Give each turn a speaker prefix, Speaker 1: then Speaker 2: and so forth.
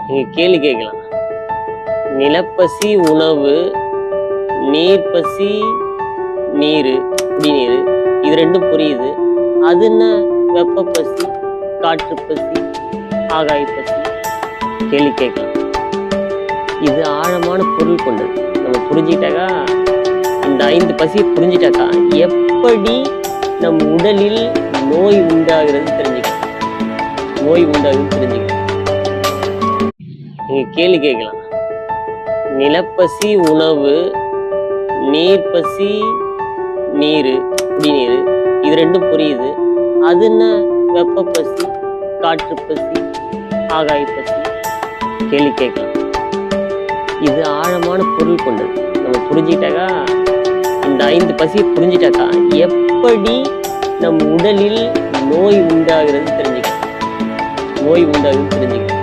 Speaker 1: நீங்க கேள்வி கேட்கலாம். நிலப்பசி உணவு, நீர்ப்பசி நீரு, குடிநீர், இது ரெண்டும் புரியுது. அது என்ன வெப்ப பசி, காற்று பசி, ஆகாய பசி? கேள்வி கேட்கலாம். இது ஆழமான பொருள் கொண்டது. நம்ம புரிஞ்சிட்டாக்கா, இந்த 5 பசியை புரிஞ்சிட்டாக்கா எப்படி நம் உடலில் நோய் உண்டாகிறது தெரிஞ்சுக்கலாம். நோய் உண்டாகுது தெரிஞ்சுக்கலாம். நீங்க கேள்வி கேட்கலாம். நிலப்பசி உணவு, நீர்ப்பசி நீரு, குடிநீர், இது ரெண்டும் புரியுது. அது என்ன வெப்ப பசி, காற்று பசி, ஆகாய பசி? கேள்வி கேட்கலாம். இது ஆழமான பொருள் கொண்டது. நம்ம புரிஞ்சிட்டாக்கா, இந்த 5 பசியை புரிஞ்சிட்டாக்கா எப்படி நம் உடலில் நோய் உண்டாகிறது தெரிஞ்சுக்கலாம். நோய் உண்டாகுது தெரிஞ்சுக்கலாம்.